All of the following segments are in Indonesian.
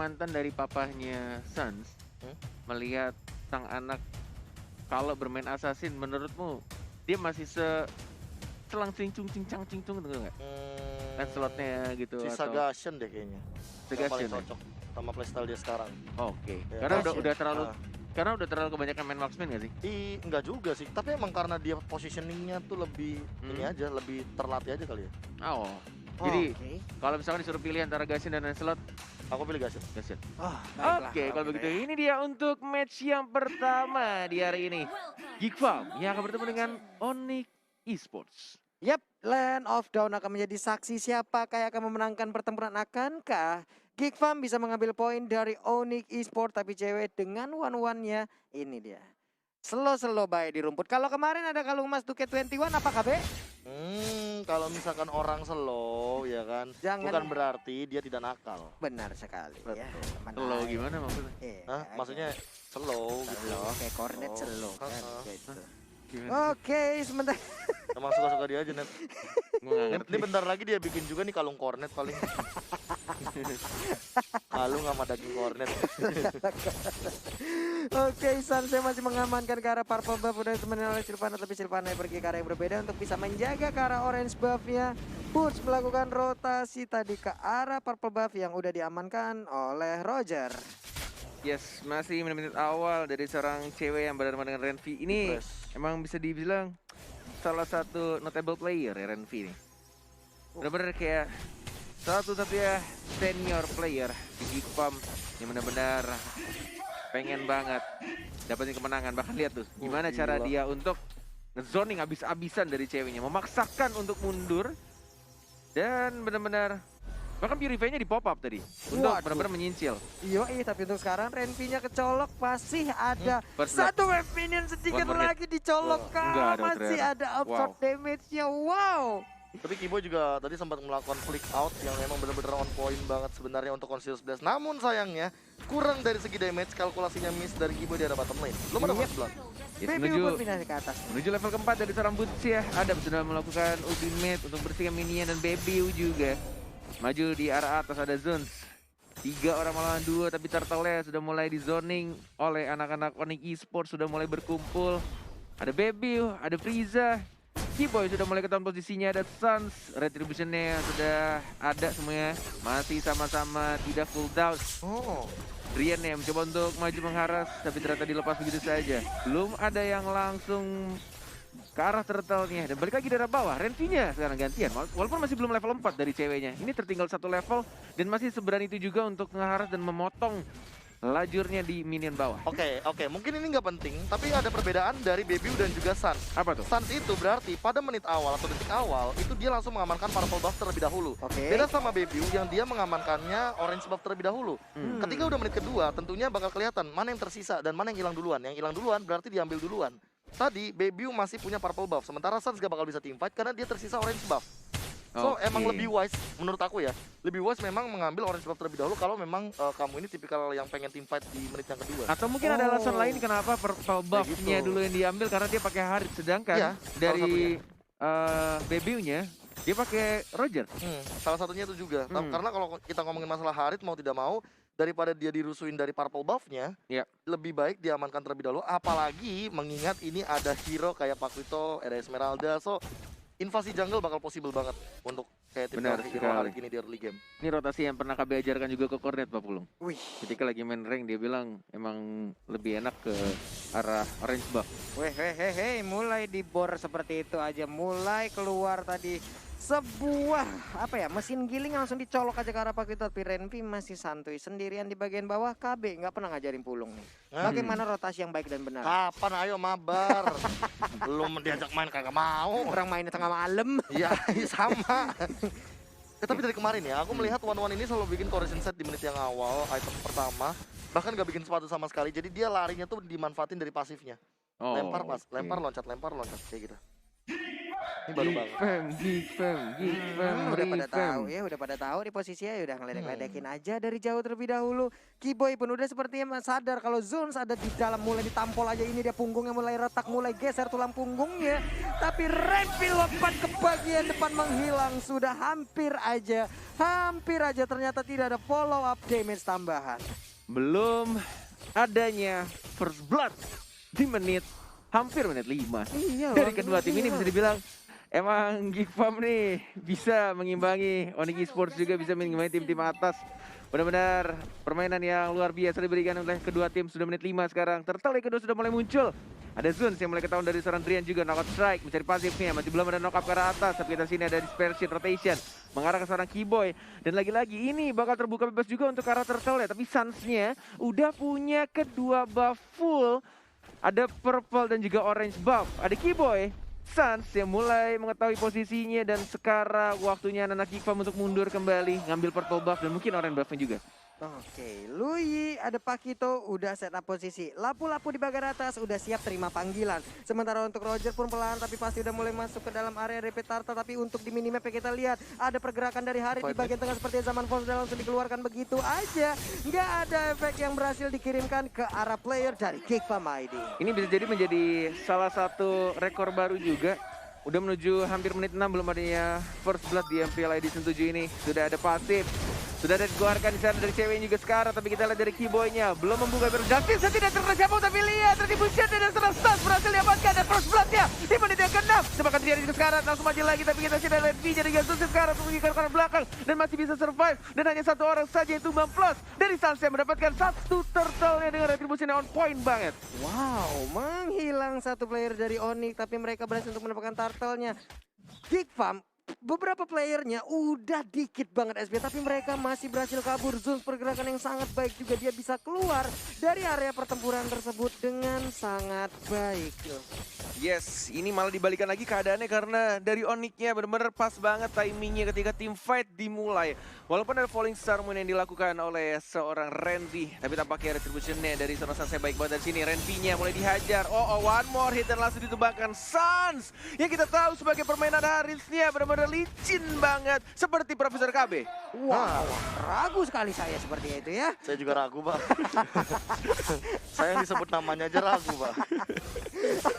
mantan dari papahnya Suns melihat sang anak kalau bermain assassin, menurutmu dia masih selang cincung gitu nggak? Slotnya gitu Si atau Sagashen deh kayaknya. Yang paling Sagashen ya? cocok sama playstyle dia sekarang. Oke. Ya, Karena Sagashen. udah terlalu karena udah terlalu kebanyakan main marksman nggak sih? Enggak juga sih, tapi emang karena dia positioningnya tuh lebih ini aja, lebih terlatih aja kali ya. Oh. Jadi kalau misalkan disuruh pilih antara Gashin dan Lancelot, Aku pilih Gashin. Gashin. Baiklah, Oke, kalau begitu ini dia untuk match yang pertama di hari ini. Geek Farm yang akan bertemu dengan Onyx Esports. Yap, Land of Dawn akan menjadi saksi siapakah yang akan memenangkan pertempuran. Akankah Geek Farm bisa mengambil poin dari Onyx Esports, tapi cewek dengan one-one-nya ini dia. Slow baik di rumput. Kalau kemarin ada kalung emas Duket 21, apakah Be? Kalau misalkan orang slow ya kan, bukan berarti dia tidak nakal. Benar sekali ya. Slow gimana maksudnya? Hah? Maksudnya slow gitu. Kayak cornet slow kan gitu. Gimana? Oke, sebentar. Emang suka-suka dia aja, Net. Gua nggak ngerti. Ini bentar lagi dia bikin juga nih kalung cornet paling. Kalung sama daging cornet. Oke, Sanse masih mengamankan ke arah purple buff, udah ditemenin oleh Sylvana, tapi Sylvana pergi ke arah yang berbeda untuk bisa menjaga ke arah orange buffnya. Push melakukan rotasi tadi ke arah purple buff yang udah diamankan oleh Roger. Yes, masih menit-menit awal dari seorang cewek yang berhadapan dengan Renvi. Ini emang bisa dibilang salah satu notable player ya Renvi nih. Benar-benar kayak satu-satunya senior player di Geek Farm yang benar-benar pengen banget dapetin kemenangan. Bahkan lihat tuh gimana cara dia untuk nge-zoning abis-abisan dari ceweknya, memaksakan untuk mundur dan benar-benar bahkan Purify-nya di pop up tadi untuk benar-benar menyincil. Iya, tapi untuk sekarang Renvi-nya kecolok, masih ada satu wave minion sedikit lagi dicolok masih ada absorb damage-nya. Wow. Tapi Kibo juga tadi sempat melakukan flick out yang memang benar-benar on point banget sebenarnya untuk Conscious Blast. Namun sayangnya kurang dari segi damage, kalkulasinya miss dari Kibo di arah bottom lane. Belum ada first blood. Menuju level keempat dari seorang Boots ya. Adam sudah melakukan ultimate untuk bersihkan minion dan Baby juga. Maju di arah atas ada Zones. 3 orang melawan 2 tapi Turtle sudah mulai di zoning oleh anak-anak Onyx Esports, sudah mulai berkumpul. Ada Baby, ada Frieza. Keyboy sudah mulai ketahuan posisinya, ada Suns, Retribution-nya sudah ada semuanya. Masih sama-sama tidak full down. Rian ya mencoba untuk maju mengharas tapi ternyata dilepas begitu saja. Belum ada yang langsung ke arah turtle-nya dan balik lagi dari bawah. Renvi-nya sekarang gantian walaupun masih belum level 4 dari ceweknya. Ini tertinggal 1 level dan masih seberani itu juga untuk mengharas dan memotong lajurnya di minion bawah. Oke, mungkin ini nggak penting, tapi ada perbedaan dari Baby dan juga Suns. Apa tuh? Suns itu berarti pada menit awal atau detik awal itu dia langsung mengamankan purple buff terlebih dahulu. Beda sama Baby yang dia mengamankannya orange buff terlebih dahulu. Ketika udah menit kedua, tentunya bakal kelihatan mana yang tersisa dan mana yang hilang duluan. Yang hilang duluan berarti diambil duluan. Tadi Baby masih punya purple buff, sementara Suns gak bakal bisa teamfight karena dia tersisa orange buff. So emang lebih wise menurut aku ya, lebih wise memang mengambil orange buff terlebih dahulu kalau memang kamu ini tipikal yang pengen teamfight di menit yang kedua. Atau mungkin ada alasan lain kenapa purple buff-nya dulu yang diambil karena dia pakai Harit, sedangkan dari Baby-nya dia pakai Roger. Salah satunya itu juga. Karena kalau kita ngomongin masalah Harit mau tidak mau, daripada dia dirusuin dari purple buff-nya, lebih baik diamankan terlebih dahulu. Apalagi mengingat ini ada hero kayak Pakuito, ada Esmeralda, so invasi jungle bakal possible banget untuk kayak tim hari ini di early game. Ini rotasi yang pernah kami ajarkan juga ke Cornet Pak Pulung. Ketika lagi main rank dia bilang emang lebih enak ke arah orange buff. Mulai dibor seperti itu aja, mulai keluar tadi sebuah mesin giling langsung dicolok aja ke arah Pakuito. Tapi Renvi masih santuy sendirian di bagian bawah. KB nggak pernah ngajarin Pulung nih bagaimana rotasi yang baik dan benar. Kapan ayo mabar? Belum diajak main kagak mau. Orang mainnya tengah malam. Iya sama. Tapi dari kemarin ya aku melihat one-one ini selalu bikin correction set di menit yang awal, item pertama. Bahkan gak bikin sepatu sama sekali, jadi dia larinya tuh dimanfaatin dari pasifnya. Lempar loncat kayak gitu. Ini baru banget. Geek Fam, Udah pada tahu Revamp. ya, udah pada tahu di posisinya ya udah ngeledek-ledekin aja dari jauh terlebih dahulu. Keyboy pun udah sepertinya sadar kalau Zones ada di dalam, mulai ditampol aja ini dia punggungnya mulai retak, mulai geser tulang punggungnya. Tapi Renvi lompat ke bagian depan menghilang, sudah hampir aja ternyata tidak ada follow up damage tambahan. Belum adanya first blood di hampir menit 5. Iya, Dari Bang, kedua tim ini iya. bisa dibilang emang Geek Fam nih bisa mengimbangi Onyx Esports, juga bisa mengimbangi tim-tim atas. Benar-benar permainan yang luar biasa diberikan oleh kedua tim. Sudah menit 5 sekarang. Turtle yang kedua sudah mulai muncul. Ada Zuns yang mulai ketahuan dari seorang Drian juga. Knockout strike, mencari pasifnya. Masih belum ada knock up ke arah atas. Tapi kita sini ada dispersion rotation. Mengarah ke seorang Keyboy. Dan lagi-lagi ini bakal terbuka bebas juga untuk arah Turtle ya. Tapi Suns-nya udah punya kedua buff full. Ada purple dan juga orange buff. Ada Keyboy, Suns yang mulai mengetahui posisinya, dan sekarang waktunya anak Geek Fam untuk mundur kembali, ngambil purple buff dan mungkin orange buffnya juga. Oke, Lui ada Pakito udah set up posisi. Lapu-lapu di bagian atas udah siap terima panggilan. Sementara untuk Roger pun pelan tapi pasti udah mulai masuk ke dalam area repeat Tarta. Tapi untuk di minimap kita lihat ada pergerakan dari Harit di bagian tengah seperti zaman Force udah langsung dikeluarkan begitu aja. Nggak ada efek yang berhasil dikirimkan ke arah player dari Geek Fam ID. Ini bisa jadi menjadi salah satu rekor baru juga. Udah menuju hampir menit 6 belum adanya first blood di MPL ID 7 ini. Sudah ada pasif. Sudah ada dikeluarkan di sana dari cewek juga sekarang, tapi kita lihat dari Keyboy-nya belum membuka Justice tidak terjabung, tapi lihat retribution dan setelah stun berhasil diamankan dan first blood-nya di menit yang ke-6. Sepakat terjadi juga sekarang, langsung maju lagi, tapi kita sudah lihat V-nya dengan Suns sekarang pergi ke arah belakang dan masih bisa survive, dan hanya satu orang saja yang tumbang plus dari Suns yang mendapatkan satu turtle-nya dengan retribution yang on point banget. Wow, menghilang satu player dari Onyx tapi mereka berhasil untuk mendapatkan turtle-nya. Geek Fam beberapa playernya udah dikit banget SP, tapi mereka masih berhasil kabur. Zones pergerakan yang sangat baik juga, dia bisa keluar dari area pertempuran tersebut dengan sangat baik. Yes, ini malah dibalikan lagi keadaannya karena dari Onyx-nya benar-benar pas banget timingnya ketika tim fight dimulai. Walaupun ada falling star moon yang dilakukan oleh seorang Renvi, tapi tampaknya retribution-nya dari seorang Suns baik banget dari sini. Renvi-nya mulai dihajar. Oh, one more hit dan langsung ditumbangkan Suns. Yang kita tahu sebagai permainan Haris-nya benar-benar licin banget seperti Profesor KB. Wow, ragu sekali saya seperti itu ya. Saya juga ragu, Pak. Saya yang disebut namanya aja ragu, Pak.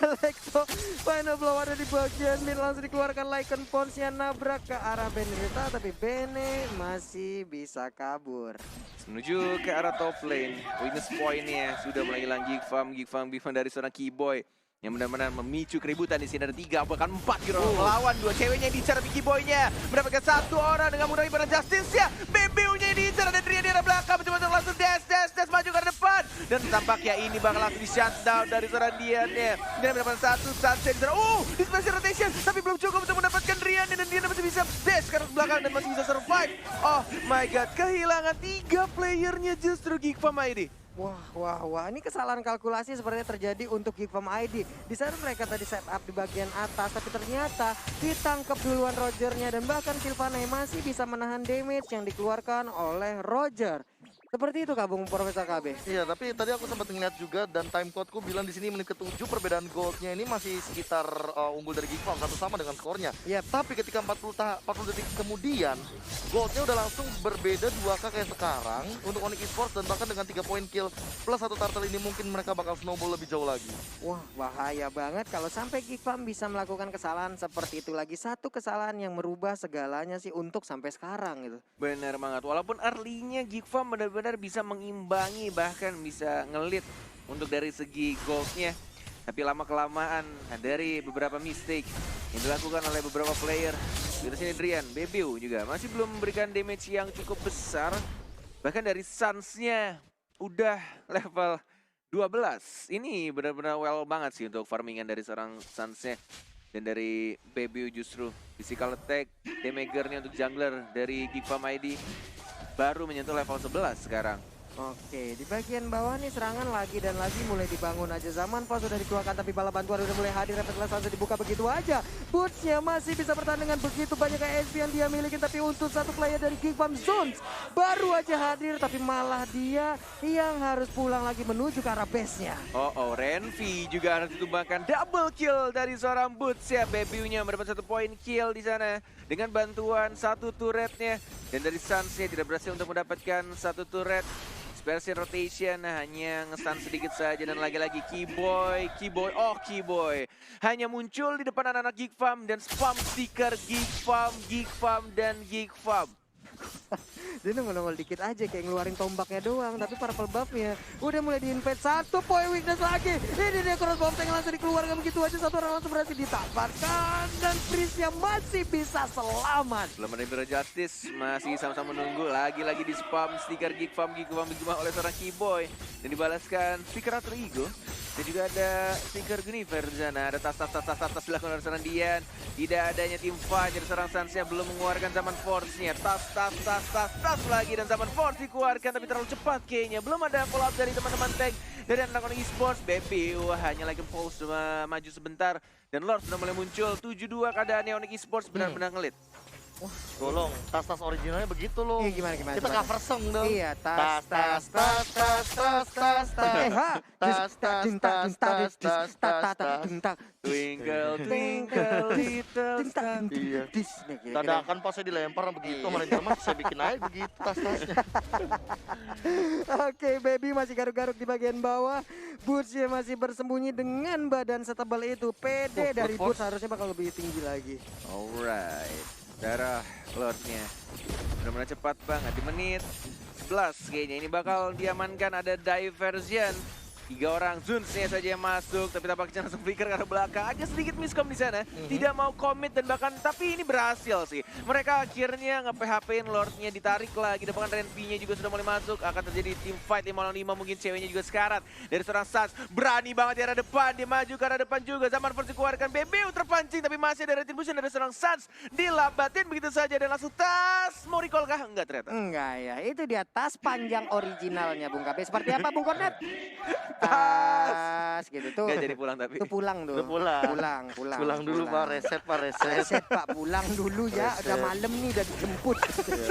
Alexo final blow ada di bagian mid, langsung dikeluarkan Lycan Pons-nya nabrak ke arah Benedetta, tapi Bene masih bisa kabur. Menuju ke arah top lane, witness point-nya sudah mulai hilang. Geek Fam dari seorang Keyboy yang benar-benar memicu keributan di sini. Ada 3 bahkan 4 hero melawan 2 ceweknya yang diincar Keyboy-nya, mendapatkan 1 orang dengan mudah ibarat Justice-nya. BBU-nya yang diincar, ada Drian di arah belakang, mencoba untuk langsung dash maju ke depan, dan tampaknya ini bakal langsung di shutdown dari seorang Dian-nya. Dia mendapatkan 1 sunset di sana. Di special rotation, tapi belum cukup untuk mendapatkan Drian, dan Drian masih bisa dash ke arah belakang dan masih bisa survive. Oh my god, kehilangan 3 playernya justru Geek Fam ID. Wah, ini kesalahan kalkulasi sepertinya terjadi untuk Geek Fam ID. Di saat mereka tadi set up di bagian atas, tapi ternyata ditangkap duluan Rogernya, dan bahkan Sylvaneh masih bisa menahan damage yang dikeluarkan oleh Roger. Seperti itu Kabung Profesor KB. Iya, tapi tadi aku sempat ngeliat juga dan time codeku bilang di sini menit ke-7 perbedaan goldnya ini masih sekitar unggul dari Geek Fam, satu sama dengan skornya. Yep. Tapi ketika 40 detik kemudian, goldnya udah langsung berbeda 2K kayak sekarang untuk Onyx Esports, dan bahkan dengan 3 poin kill plus 1 turtle ini mungkin mereka bakal snowball lebih jauh lagi. Wah, bahaya banget kalau sampai Geek Fam bisa melakukan kesalahan seperti itu lagi. Satu kesalahan yang merubah segalanya sih untuk sampai sekarang gitu. Bener banget, walaupun early-nya Geek Fam benar-benar bisa mengimbangi, bahkan bisa ngelit untuk dari segi goldnya, tapi lama-kelamaan dari beberapa mistake yang dilakukan oleh beberapa player. Di sini Drian, BBU juga masih belum memberikan damage yang cukup besar. Bahkan dari Suns-nya udah level 12. Ini benar-benar well banget sih untuk farmingan dari seorang Suns-nya. Dan dari BBU justru physical attack, damager-nya untuk jungler dari Geek Fam ID baru menyentuh level 11 sekarang. Oke, di bagian bawah nih serangan lagi dan lagi mulai dibangun aja. Zaman Force sudah dikeluarkan tapi bala bantuan udah mulai hadir. Setelah langsung dibuka begitu aja. Bootsnya masih bisa bertahan dengan begitu banyak ASP yang dia miliki. Tapi untuk satu player dari Geekfam Zones baru aja hadir. Tapi malah dia yang harus pulang lagi menuju ke arah base-nya. Oh, Renvi juga harus ditumbangkan double kill dari seorang Boots ya. Bebiunya mendapat 1 poin kill di sana dengan bantuan 1 turretnya. Dan dari Suns-nya tidak berhasil untuk mendapatkan 1 turret. Dispersion rotation hanya ngesan sedikit saja dan lagi-lagi Keyboy hanya muncul di depan anak-anak Geekfam dan spam stiker Geekfam dan Geekfam. Dia nongol-nongol dikit aja kayak ngeluarin tombaknya doang. Tapi purple buff-nya udah mulai di-invade. 1 poin weakness lagi. Ini dia crossbow tank langsung dikeluarkan begitu aja. 1 orang langsung berhasil ditampakkan. Dan Freeze-nya masih bisa selamat. Belum ada Mirror Justice, masih sama-sama menunggu. Lagi-lagi di spam stiker Geekfam oleh seorang Keyboy. Dan dibalaskan stiker Alter Ego. Dan juga ada stiker Gunifer di sana. Ada tas dilakukan oleh seorang Dian. Tidak adanya tim fight dari seorang Suns-nya belum mengeluarkan zaman Force-nya. Tas lagi dan zaman Force dikeluarkan tapi terlalu cepat kayaknya. Belum ada follow up dari teman-teman tank dari anak-anak esports. Baby hanya lagi pause maju sebentar dan Lord sudah mulai muncul. 7-2 keadaannya Onyx Esports benar-benar ngelit. Tolong, tas-tas originalnya begitu loh. Gimana? Kita cover song dong. Iya, Tas. Twinkle twinkle little star. Iya. Dadakan pas saya dilempar begitu, mana zaman saya bikin aja begitu tas-tasnya. Oke, Baby masih garuk-garuk di bagian bawah. Bootsnya masih bersembunyi dengan badan setebal itu. PD dari Boots harusnya bakal lebih tinggi lagi. Alright, darah Lordnya benar-benar cepat banget di menit 11 kayaknya ini bakal diamankan. Ada diversion 3 orang Zuns-nya saja yang masuk, tapi tampaknya langsung flicker ke arah belakang. Agak sedikit miskom di sana, tidak mau commit dan bahkan tapi ini berhasil sih. Mereka akhirnya nge-PHP-in Lord-nya, ditarik lagi. Dan bahkan Renvi-nya juga sudah mulai masuk. Akan terjadi team fight 5-5, mungkin ceweknya juga sekarat. Dari seorang Suns, berani banget di arah depan, dia maju ke arah depan juga. Zaman Force dikeluarkan, BBU terpancing, tapi masih ada retribution dari seorang Suns. Dilambatin begitu saja dan langsung tas. Mau recall kah? Enggak ternyata. Enggak ya, itu dia tas panjang originalnya Bung KB. Seperti apa Bung Kornet? Tas gitu tuh. Enggak jadi pulang tapi. Itu pulang tuh. Udah pulang. Pulang Dulu Pak, reset. Reset Pak, pulang dulu ya. Udah malam nih, udah dijemput.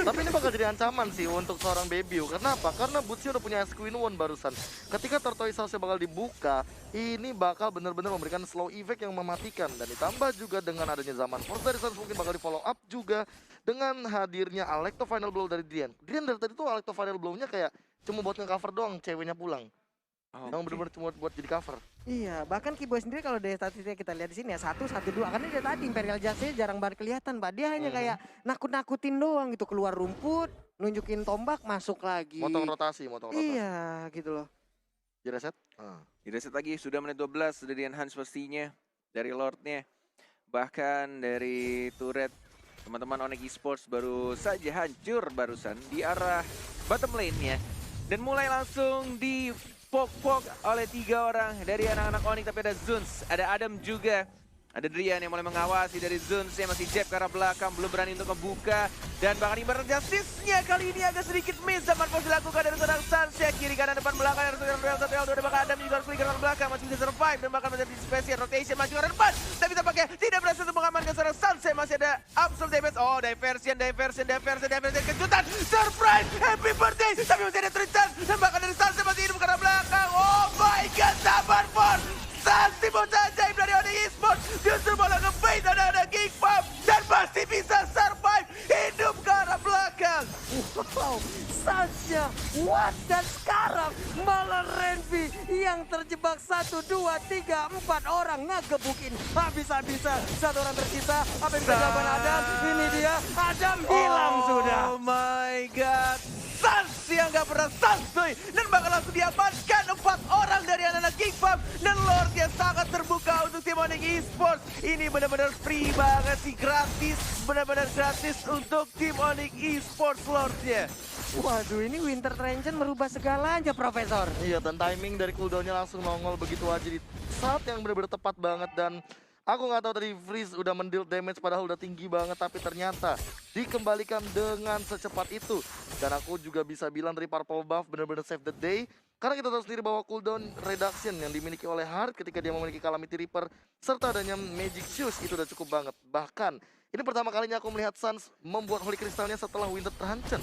Tapi ini bakal jadi ancaman sih untuk seorang Bebiu. Karena apa? Karena Bootsnya udah punya Queen One barusan. Ketika Tortoise House bakal dibuka, ini bakal benar-benar memberikan slow effect yang mematikan. Dan ditambah juga dengan adanya zaman Force dari Suns mungkin bakal di follow up juga dengan hadirnya Alecto Final Blow dari Drian. Drian dari tadi tuh Alecto Final Blow-nya kayak cuma buat nge-cover doang, ceweknya pulang. Yang benar-benar cuma buat jadi cover. Iya, bahkan Keyboy sendiri kalau dari statistiknya kita lihat di sini ya 1-1-2. Karena dia tadi Imperial Justice jarang banget kelihatan, Pak. Dia hanya kayak nakut-nakutin doang gitu, keluar rumput, nunjukin tombak, masuk lagi. Motong rotasi. Iya, gitu loh. Di reset? Di reset lagi, sudah menit 12, sudah di enhance pastinya dari Lordnya. Bahkan dari turret teman-teman Onyx Esports baru saja hancur barusan di arah bottom lane-nya. Dan mulai langsung di pok oleh 3 orang dari anak-anak Onyx, tapi ada Zuns, ada Adam juga. Ada Drian yang mulai mengawasi dari Zuns yang masih jab ke arah belakang, belum berani untuk membuka. Dan bahkan Ibarat Justice-nya kali ini agak sedikit miss. Zaman Force dilakukan dari seorang Suns ya, kiri kanan depan belakang. Ada seorang Real 1 L2, ada bahkan Adam juga harus flicker ke belakang, masih bisa survive. Dan bahkan menjadi special rotation, maju ke arah depan. Tapi tampaknya tidak berhasil untuk mengamankan seorang Suns ya, masih ada absolute damage. Oh, diversion, kejutan, surprise, happy birthday. Tapi masih ada Tristan, dan bahkan dari Suns masih hidup ke arah belakang. Oh my god, zaman Force. Santi bocah ajaib dari Onyx Esports justru malah nge-bait ada Geekfam dan masih bisa survive hidup ke arah belakang. Wow, saja what? Dan sekarang malah Renvi yang terjebak 1, 2, 3, 4 orang ngegebukin habis-habisan. 1 orang tersisa, apa yang bisa dilakukan Adam? Ini dia, Adam hilang sudah. Oh my god, Suns yang gak pernah santuy dan bakal langsung diamankan 4 orang dari anak-anak Geekfam. Dan Lord yang sangat terbuka untuk tim Onyx Esports. Ini benar-benar free banget sih, gratis, benar-benar gratis untuk tim Onyx Esports Lord-nya. Waduh, ini Winter Trenchen merubah segalanya, Profesor. Iya, dan timing dari cooldown-nya langsung nongol begitu aja di saat yang benar-benar tepat banget. Dan Aku nggak tahu tadi Freeze udah mendeal damage padahal udah tinggi banget, tapi ternyata dikembalikan dengan secepat itu. Dan aku juga bisa bilang dari Purple Buff bener-bener save the day. Karena kita tahu sendiri bahwa cooldown reduction yang dimiliki oleh Hard ketika dia memiliki Calamity Reaper serta adanya Magic Shoes itu udah cukup banget. Bahkan ini pertama kalinya aku melihat Suns membuat Holy Crystalnya setelah Winter Truncheon.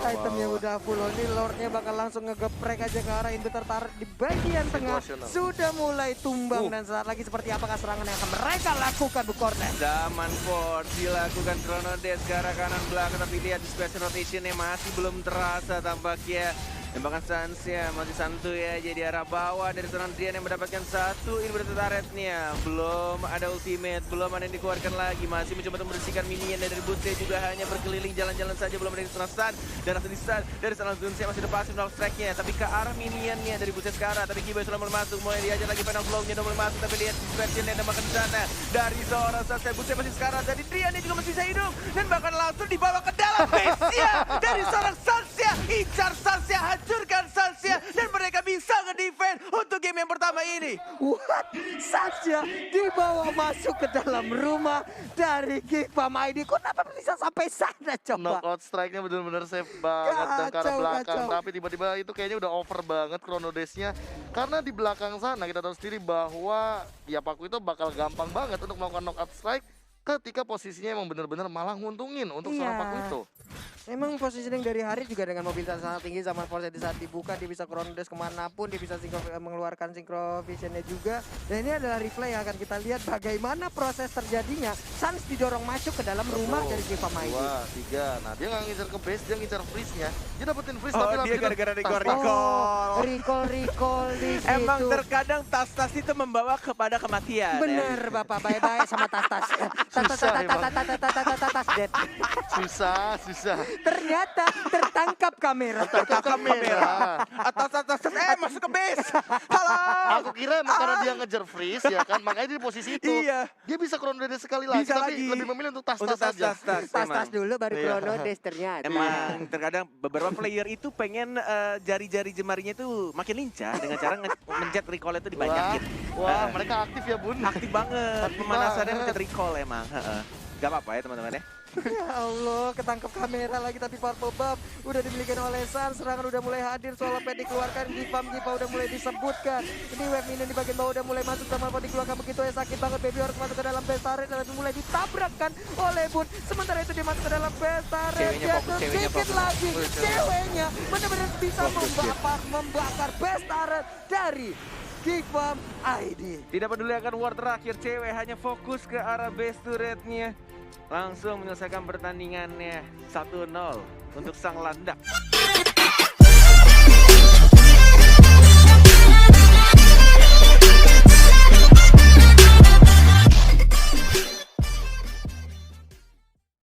Itemnya udah full, ini Lordnya bakal langsung ngegeprek aja ke arah Inhibitor Turret di bagian tengah. Situational. Sudah mulai tumbang dan saat lagi seperti apakah serangan yang akan mereka lakukan Bu Cornet? Zaman Force dilakukan Chrono Death ke arah kanan belakang, tapi lihat di special rotationnya masih belum terasa tampaknya. Tembakan Suns ya masih santuy ya, jadi arah bawah dari seorang Drian yang mendapatkan satu inverted turretnya. Belum ada ultimate, belum ada yang dikeluarkan lagi. Masih mencoba untuk membersihkan minion dari Butse juga hanya berkeliling jalan-jalan saja, belum ada yang serang stun. Dan langsung di stun dari seorang Zunsia masih ada pasif knock strike-nya, tapi ke arah minionnya dari Butse sekarang. Tapi Kiboy sudah mulai masuk, mulai diajar lagi final flow-nya udah mulai masuk, tapi lihat dispersion yang tembakan di sana dari seorang Suns. Butse masih sekarang, jadi Drian juga masih bisa hidup dan bahkan langsung dibawa ke dalam base-nya dari seorang Sansia. Incar Sansia, hancurkan Sansia, dan mereka bisa nge-defend untuk game yang pertama ini. What? Saja dibawa masuk ke dalam rumah dari Geekfam ID. Kenapa bisa sampai sana coba? Knockout strike-nya bener-bener safe banget dan ke arah Kacau, belakang. kacau. Tapi tiba-tiba itu kayaknya udah over banget Chrono Dash-nya. Karena di belakang sana kita tahu sendiri bahwa ya Paku itu bakal gampang banget untuk melakukan knockout strike ketika posisinya emang bener-bener malah nguntungin untuk seorang Paku itu. Memang positioning dari Harit juga dengan mobilitas sangat tinggi. Zaman Force di saat dibuka dia bisa Chrono Dash kemanapun, dia bisa mengeluarkan Synchro Vision-nya juga. Dan ini adalah replay yang akan kita lihat bagaimana proses terjadinya. Suns didorong masuk ke dalam rumah dari Geekfam ID. 2, 3. Nah dia nggak ngincer ke base, dia ngincer freeze-nya. Dia dapetin freeze Oh, tapi dia langsung gara-gara tas- Recall di situ. Emang terkadang tas-tas itu membawa kepada kematian. Bener Bapak, bye-bye sama tas-tas. Tas dead. Susah. Ternyata tertangkap kamera. Tertangkap kamera. Atas, masuk ke base. Halo. Aku kira emang karena dia ngejar freeze ya kan, makanya dia di posisi itu. Iya. Dia bisa Chrono Dash sekali lagi, Bisa tapi lagi. lebih memilih untuk tas-tas Untuk aja. Tas-tas dulu baru Iya. Chrono Dash ternyata. Emang terkadang beberapa player itu pengen jari-jari jemarinya itu makin lincah dengan cara mencet recall itu dibanyakin. Wah, mereka aktif ya Bun. Aktif banget, Aktif pemanasannya banget. mencet recall emang. Gak apa-apa ya teman-teman ya. Ya Allah, ketangkep kamera lagi tapi Purple Buff udah dimiliki oleh Suns. Serangan udah mulai hadir, soal pet dikeluarkan, Giva udah mulai disebutkan. Ini wave minion di bagian bawah udah mulai masuk, sama dikeluarkan begitu ya, sakit banget. Baby harus masuk ke dalam base turret dan mulai ditabrakkan oleh Bun. Sementara itu dia masuk ke dalam base turret, Ceweknya jatuh fokus, sedikit lagi. Ceweknya benar-benar bisa Fokus, membakar base turret dari Geekfam ID. Tidak peduli akan war terakhir, cewek hanya fokus ke arah base turretnya. Langsung menyelesaikan pertandingannya 1-0 untuk sang landak.